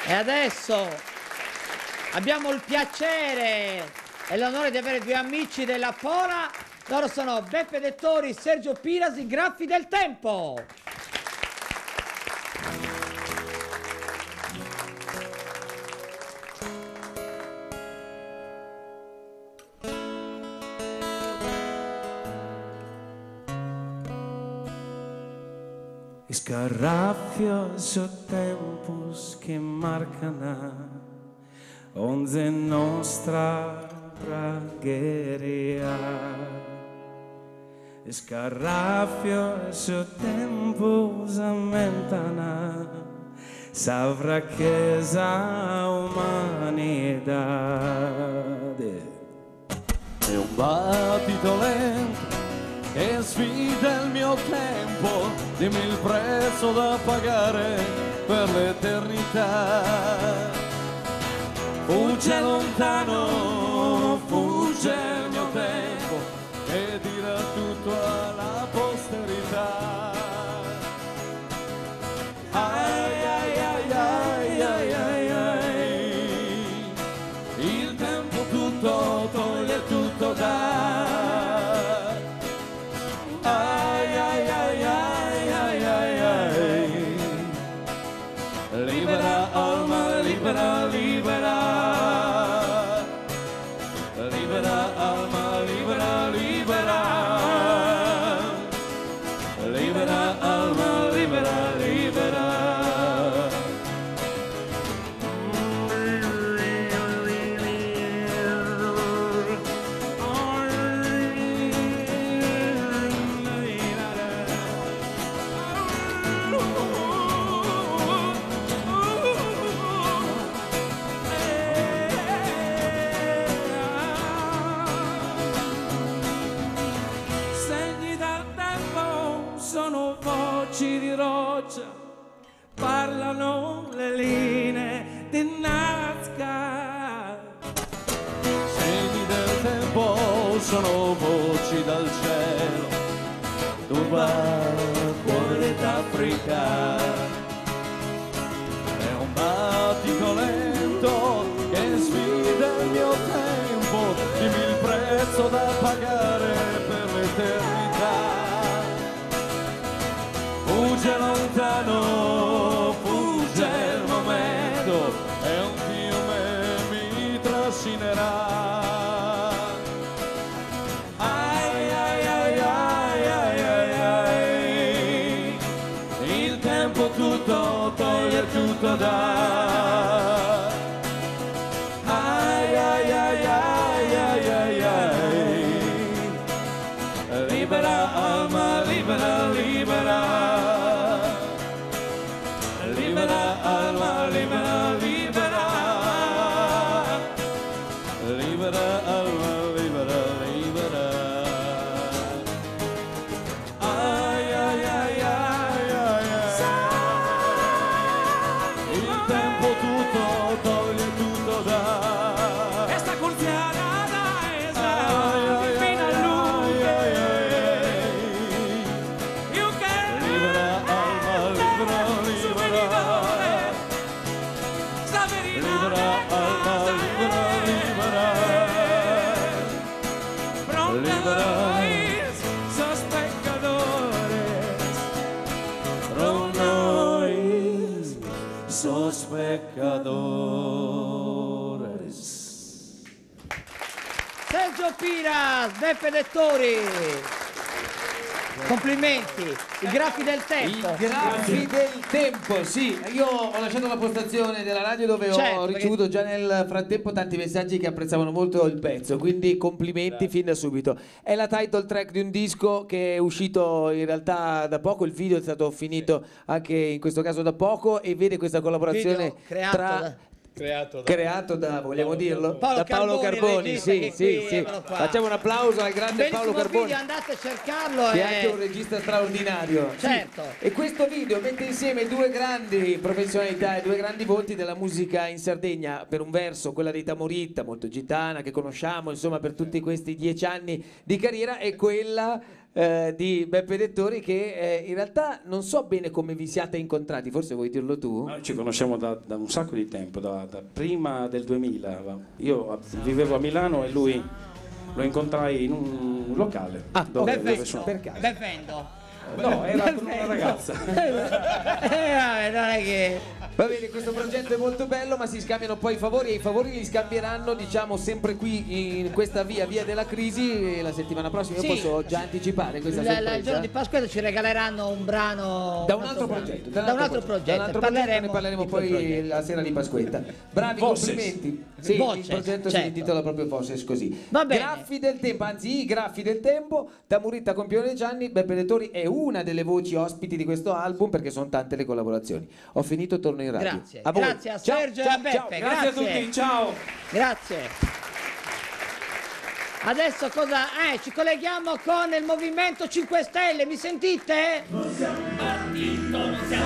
E adesso abbiamo il piacere e l'onore di avere due amici della Pola. Loro sono Beppe Dettori, Sergio Piras, i Graffi del Tempo. Scarraffio su tempus che marcano onde nostra pregheria. Scarraffio su tempus aumentana savra chiesa umanidade. È un battito lento che sfida il mio tempo, dimmi il prezzo da pagare per l'eternità. Fugge lontano, fugge il mio tempo e dirà tutto alla posterità. Ai ai ai ai ai ai ai, il tempo tutto toglie, tutto dà. Ai ai ai ai ai ai ai, libera alma, libera, libera. Libera alma, libera, libera. Libera alma, libera, libera. Segni dal tempo sono voci di roccia, parlano le linee di Nazca. Segni del tempo sono voci dal cielo, turba cuore d'Africa. È un battito lento che sfida il mio tempo, dimmi il prezzo da pagare per l'eternità. Fugge lontano, fugge il momento e un fiume mi trascinerà. Ai ai ai ai ai ai ai, il tempo tutto toglie, tutto dà. Ai ai ai ai ai ai ai, libera alma, libera, libera. Libera alma, libera, libera. Libera alma, libera, libera. Ai ai ai ai ai ai, il tempo tutto toglie, tutto dà. Esta cortiana es la Libera alma, libera, libera. Libera alma, libera, libera. Libera. Sos pecadores, From noi sos pecadores. Sergio Piras, Beppe Dettori. Complimenti, i Graffi del Tempo. I Graffi del Tempo, sì. Io ho lasciato la postazione della radio dove Certo, ho ricevuto già nel frattempo tanti messaggi che apprezzavano molto il pezzo, quindi complimenti fin da subito. È la title track di un disco che è uscito in realtà da poco, il video è stato finito anche in questo caso da poco e vede questa collaborazione Video creato tra... Creato da, vogliamo dirlo? Paolo da Paolo Carboni, Carboni, sì, regista, sì, che qui, sì. eccolo qua. Facciamo un applauso al grande Paolo Bellissimo Carboni. video, andate a cercarlo. Che è anche un regista straordinario. Certo. Sì. E questo video mette insieme due grandi professionalità e due grandi volti della musica in Sardegna. Per un verso quella di Tamoritta, molto gitana, che conosciamo insomma per tutti questi 10 anni di carriera, e quella di Beppe Dettori, che in realtà non so bene come vi siate incontrati, forse vuoi dirlo tu? Noi ci conosciamo da un sacco di tempo, da prima del 2000. Io vivevo a Milano e lui lo incontrai in un locale. Dove Bevendo. Bevendo. No, era con una ragazza. Vabbè, non è che... Va bene, questo progetto è molto bello, ma si scambiano poi i favori, e i favori li scambieranno, diciamo, sempre qui in questa via della crisi la settimana prossima. Io posso già anticipare questa sorpresa. Il giorno di Pasqua ci regaleranno un brano da un altro progetto. Da un altro progetto. Ne parleremo poi la sera di Pasquetta. Bravi, complimenti. Sì, il progetto si intitola proprio Voces, così. Va bene. Graffi del tempo, anzi i graffi del tempo. Tamuritta Compione Gianni, Beppe Dettori è una delle voci ospiti di questo album, perché sono tante le collaborazioni. Ho finito, torno in radio. Grazie. A voi. Grazie a Sergio e a Beppe. Grazie a tutti, ciao. Grazie. Adesso cosa? Ci colleghiamo con il Movimento 5 Stelle, mi sentite? Non siamo un partito, non siamo